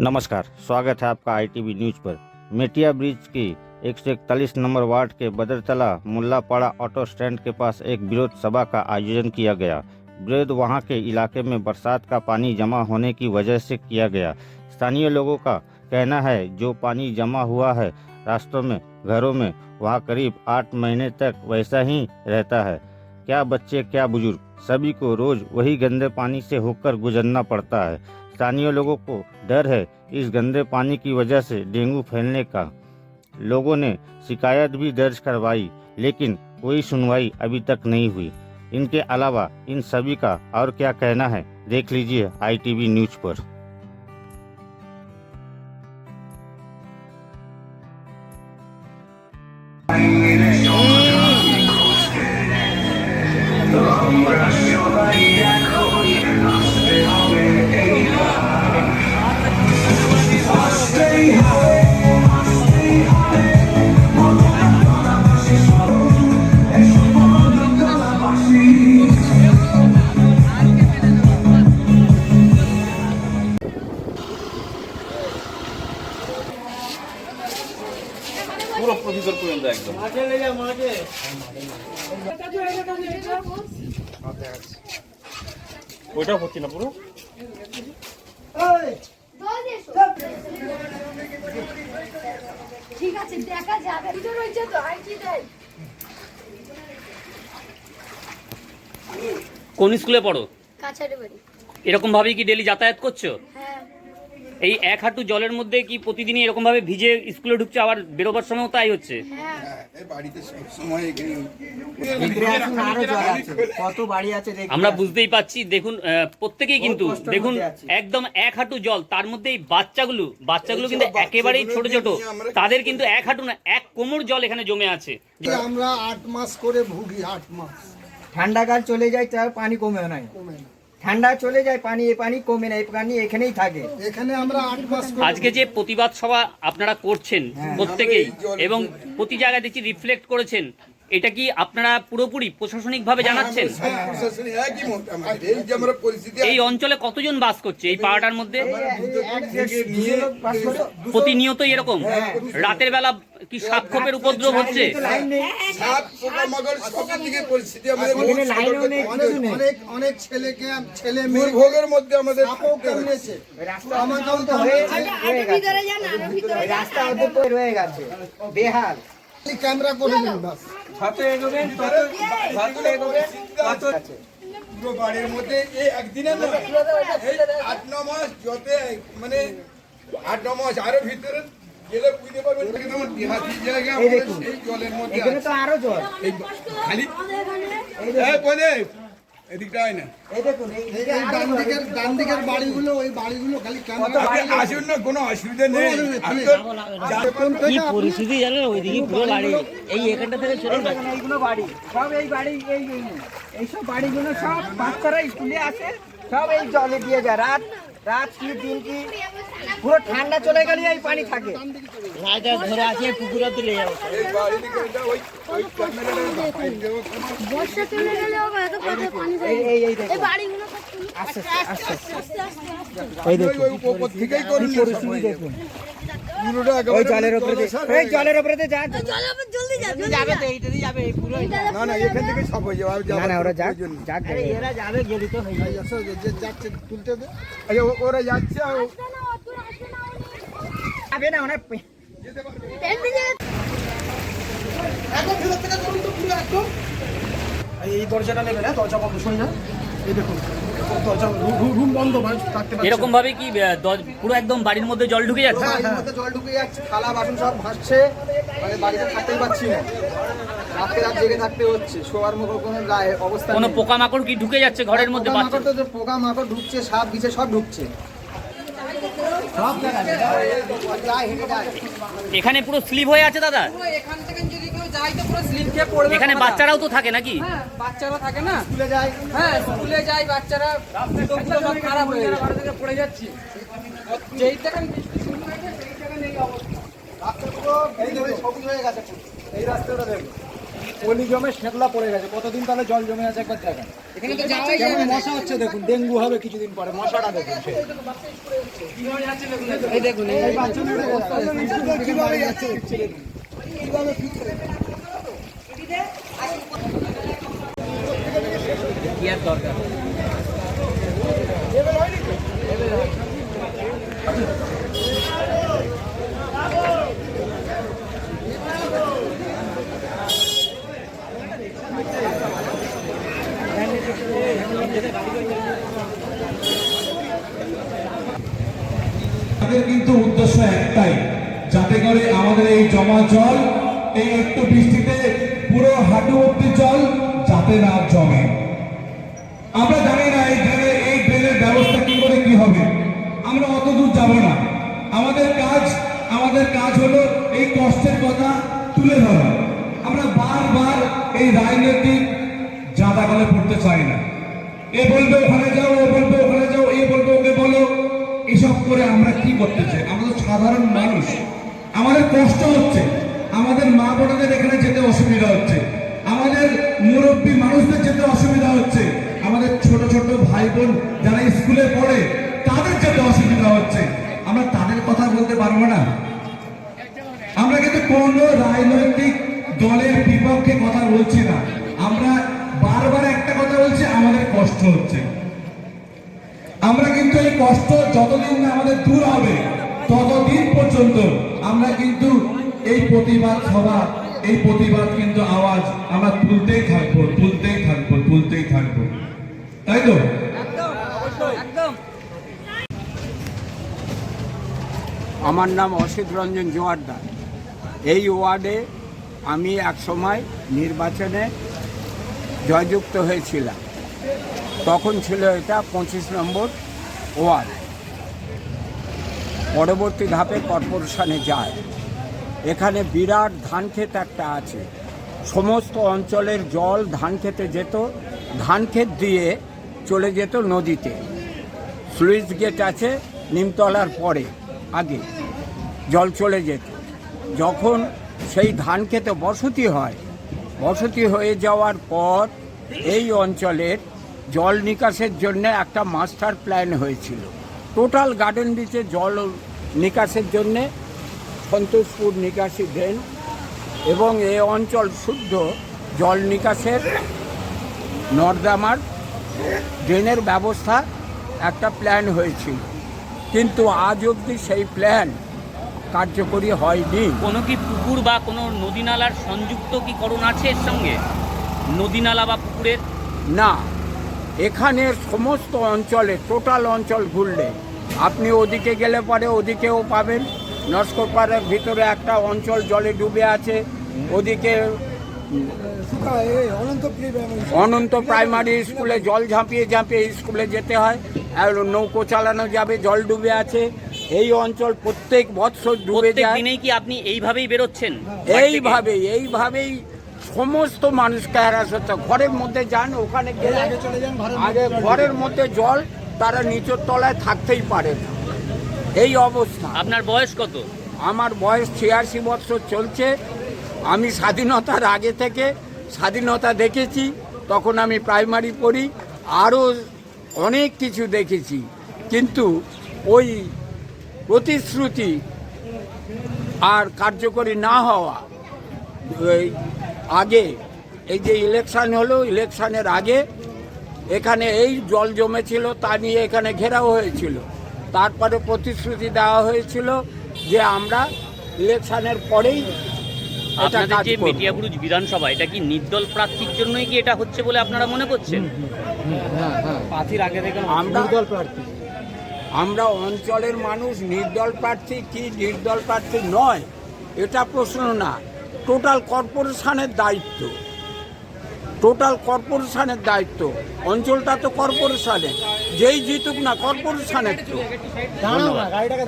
नमस्कार, स्वागत है आपका आईटीवी न्यूज पर। मेटिया ब्रिज की 141 नंबर वार्ड के बदरतला मुल्लापाड़ा ऑटो स्टैंड के पास एक विरोध सभा का आयोजन किया गया। विरोध वहां के इलाके में बरसात का पानी जमा होने की वजह से किया गया। स्थानीय लोगों का कहना है जो पानी जमा हुआ है रास्तों में, घरों में, वहां करीब 8 महीने तक वैसा ही रहता है। क्या बच्चे क्या बुजुर्ग, सभी को रोज वही गंदे पानी से होकर गुजरना पड़ता है। स्थानीय लोगों को डर है इस गंदे पानी की वजह से डेंगू फैलने का। लोगों ने शिकायत भी दर्ज करवाई लेकिन कोई सुनवाई अभी तक नहीं हुई। इनके अलावा इन सभी का और क्या कहना है, देख लीजिए आईटीवी न्यूज पर। পুরো প্রতিদর পর্যন্ত একদম ওইটাও হচ্ছে না পুরো। ঠিক আছে, দেখা যাবে। ভিতর রয়েছে তো আর কি দেয়। কোন স্কুলে পড়ো? কাছাড়ে বাড়ি। এরকম ভাবে কি ডেলি যাতায়াত করছো? হ্যাঁ। এই এক হাঁটু জলের মধ্যে কি প্রতিদিনই এরকম ভাবে ভিজে স্কুলে ঢুকছো, আবার বেরোবার সময়ও তাই হচ্ছে? হ্যাঁ। আমরা বুঝতেই পাচ্ছি, দেখুন প্রত্যেকেই কিন্তু দেখুন একদম এক হাঁটু জল, তার মধ্যে এই বাচ্চাগুলো কিন্তু একেবারেই ছোট ছোট, তাদের কিন্তু এক হাঁটু না, এক কোমর জল এখানে জমে আছে। আমরা 8 মাস করে ভুগি, 8 মাস। ঠান্ডাকাল চলে যায় তার পানি কমে না, ঠান্ডা চলে যায় পানি, এই পানি কমে না, এই পানি এখানেই থাকে। এখানে আমরা 8 মাস করে। আজকে যে প্রতিবাদ সভা আপনারা করছেন প্রত্যেকেই, এবং প্রতি জায়গায় দেখছি রিফ্লেক্ট করেছেন, এটা কি আপনারা পুরোপুরি প্রশাসনিক ভাবে জানাচ্ছেন? এই অঞ্চলে কতজন বাস করছে এই পাড়াটার মধ্যে? প্রতিনিয়তই এরকম রাতের বেলা কি সাপ খোপের উপদ্রব হচ্ছে? অনেক ছেলে মেয়ে ভোগের মধ্যে আমাদের রাস্তা রয়ে গেছে বেহাল। ক্যামেরা করে নিন, বাস যত এগোবেন তত পুরো বাড়ির মধ্যে এই একদিনে না 8-9 মাস যত মানে 8-9 মাস আরো ভিতরে গেলে বুঝতে পারবেন কেমন দেহাতি জায়গা আমাদের এই জলের মধ্যে। এখানে তো আরো জল, এই খালি এই বলে এদিকটা হয় না। এই দেখুন এই ডান দিকের বাড়িগুলো, ওই বাড়িগুলো খালি ক্যামেরা আসুন না, কোনো অসুবিধা নেই। কি পরিস্থিতি জানেন, ওইদিকে পুরো বাড়ি, এই এখানটা থেকে চলে যাচ্ছে এইগুলো বাড়ি, সব এই বাড়ি, এই সব বাড়িগুলো সব বাচ্চারা স্কুলে আসে, সব এই জলে দিয়ে যায়। রাত কি দিন কি পুরো ঠান্ডা চলে গেলে এই পানি থাকে। ধরে আছে পুকুরে তুলে যাবো। বর্ষা চলে গেলে এত কত পানি যায়। এই বাড়িগুলো সব আস্তে আস্তে এই দেখুন উপর থেকেই করি পরিস্থিতি দেখুন। পুরোটা ওই জলের উপরে এই জলের উপরে যা জলদি যাবে তো, এইটা দিয়ে যাবে এই পুরো। না এখান থেকে সব হয়ে যাবে। না না ওরা যাক এরা যাবে, গেলি তো হয়ে যাবে। যে যাচ্ছে তুলতে দে, ওরা যাচ্ছে যাবে না ওরা। এই দরজাটা নেবে না, দরজা বন্ধ শুনে না। এই দেখুন দরজা রুম বন্ধ, মানে থাকতে পারছে। এরকম ভাবে কি পুরো একদম বাড়ির মধ্যে জল ঢুকে যাচ্ছে? বাড়ির মধ্যে জল ঢুকে যাচ্ছে, থালা বাসন সব ভাসছে, মানে বাড়িতে থাকতেই পারছি না। রাত জেগে থাকতে হচ্ছে, শোয়ার মতো কোনো অবস্থা নেই। কোনো পোকামাকড় কি ঢুকে যাচ্ছে ঘরের মধ্যে? পোকা মাকড় ঢুকছে, সাপ বিছে সব ঢুকছে। এখানে পুরো স্লিপ হয়ে আছে দাদা। এখান থেকে যদি কেউ যায় তো পুরো স্লিপ খেয়ে পড়বে। এখানে বাচ্চারাও তো থাকে নাকি? হ্যাঁ, বাচ্চারা থাকে না, স্কুলে যায়। হ্যাঁ স্কুলে যায় বাচ্চারা, চোখগুলো সব খারাপ হয়ে যায়, বাড়ি থেকে পড়ে যাচ্ছি। যেই দেখেন বৃষ্টি শুরু হয়েছে সেই জায়গায় এই অবস্থা। রাস্তা পুরো এই দেখুন সবুজ হয়ে গেছে, এই রাস্তাটা দেখুন। পলি জমে শ্যাকলা পড়ে গেছে। কতদিন তাহলে জল জমে আছে একবার দেখেন। এখানে তো যাওয়াই কেমন যাবে না। মশা হচ্ছে দেখুন, ডেঙ্গু হবে কিছুদিন পরে। মশাটা দেখুন, এই দেখুন এই বাচ্চাদের অবস্থা দেখুন, কিভাবে যাচ্ছে কিভাবে কি আর দরকার। আমাদের কিন্তু উদ্দেশ্য একটাই, যাতে করে আমাদের এই জমা জল এই একটু বৃষ্টিতে পুরো হাঁটু অব্দি জল যাতে না জমে। আমরা জানি না এই ড্রেনের ব্যবস্থা কি করে কি হবে, আমরা অত দূর যাব না। আমাদের কাজ হলো এই কষ্টের কথা তুলে ধরা। আমরা বারবার এই রাজনৈতিক জাদাগালে পড়তে চাই না। এ বলবে ওখানে যাও, ও বলবে ওখানে যাও, এ বলবে ওকে বলো। এসব করে আমরা কি করতে চাই? আমরা তো সাধারণ মানুষ, আমাদের কষ্ট হচ্ছে, আমাদের মা বোনদের এখানে যেতে অসুবিধা হচ্ছে, আমাদের মুরব্বী মানুষদের যেতে অসুবিধা হচ্ছে, আমাদের ছোট ছোট ভাই বোন যারা স্কুলে পড়ে তাদের যেতে অসুবিধা হচ্ছে। আমরা তাদের কথা বলতে পারবো না? আমরা কিন্তু কোনো রাজনৈতিক দলের বিপক্ষে কথা বলছি না। আমরা বারবার একটা কথা বলছি, আমাদের কষ্ট হচ্ছে। আমরা কিন্তু এই কষ্ট যতদিন না আমাদের দূর হবে ততদিন পর্যন্ত আমরা কিন্তু এই প্রতিবাদ সভা, এই প্রতিবাদ কিন্তু আওয়াজ আমরা তুলতেই থাকবো। তাই তো? আমার নাম অসিত রঞ্জন জোয়ারদার। এই ওয়ার্ডে আমি একসময় নির্বাচনে জয়যুক্ত হয়েছিলাম। তখন ছিল এটা 25 নম্বর ওয়ার্ড। পরবর্তী ধাপে কর্পোরেশনে যায়। এখানে বিরাট ধান ক্ষেত একটা আছে। সমস্ত অঞ্চলের জল ধান খেতে যেত, ধান ক্ষেত দিয়ে চলে যেত নদীতে। স্লুইস গেট আছে নিমতলার পরে, আগে জল চলে যেত। যখন সেই ধান খেতে বসতি হয়ে যাওয়ার পর এই অঞ্চলের জল নিকাশের জন্য একটা মাস্টার প্ল্যান হয়েছিল। টোটাল গার্ডেন বিচে জল নিকাশের জন্যে সন্তোষপুর নিকাশি ড্রেন এবং এই অঞ্চল শুদ্ধ জল নিকাশের নর্দমার ড্রেনের ব্যবস্থা একটা প্ল্যান হয়েছিল, কিন্তু আজ অবধি সেই প্ল্যান কার্যকরী হয়নি। কোনো কি পুকুর বা কোনো নদী নালার সংযুক্তকরণ আছে এর সঙ্গে? নদী নালা বা পুকুরের? না, এখানের সমস্ত অঞ্চলে টোটাল অঞ্চল ঘুরলে আপনি ওদিকে গেলে পরে ওদিকেও পাবেন। নস্করপাড়ার ভিতরে একটা অঞ্চল জলে ডুবে আছে, ওদিকে অনন্ত প্রাইমারি স্কুলে জল ঝাঁপিয়ে স্কুলে যেতে হয়, আর নৌকো চালানো যাবে, জল ডুবে আছে। এই অঞ্চল প্রত্যেক বছর ডুবে যায়। দিনেই কি আপনি এইভাবেই বেরোচ্ছেন? এইভাবেই সমস্ত মানুষকে হ্যারাস হচ্ছে। ঘরের মধ্যে যান, ওখানে গেলে আগে ঘরের মধ্যে জল, তারা নিচের তলায় থাকতেই পারে না, এই অবস্থা। আপনার বয়স কত? আমার বয়স 86 বছর চলছে। আমি স্বাধীনতার আগে থেকে স্বাধীনতা দেখেছি, তখন আমি প্রাইমারি পড়ি, আরও অনেক কিছু দেখেছি। কিন্তু ওই প্রতিশ্রুতি আর কার্যকরী না হওয়া, আগে এই যে ইলেকশন হলো, ইলেকশনের আগে এখানে এই জল জমেছিল, তা নিয়ে এখানে ঘেরাও হয়েছিল। তারপরে প্রতিশ্রুতি দেওয়া হয়েছিল যে আমরা ইলেকশনের পরেই আপনাদের যে মেটিয়াবুরুজ বিধানসভা, এটা কি নির্দল প্রার্থীর জন্যই কি এটা হচ্ছে বলে আপনারা মনে করছেন? প্রার্থীর আগে থেকে আমরা অঞ্চলের মানুষ নির্দল প্রার্থী কি নির্দল প্রার্থী নয় এটা প্রশ্ন না। টোটাল কর্পোরেশনের দায়িত্ব, অঞ্চলটা তো কর্পোরেশনের, যেই জিতুক না কর্পোরেশনের তো। গাড়িটাকে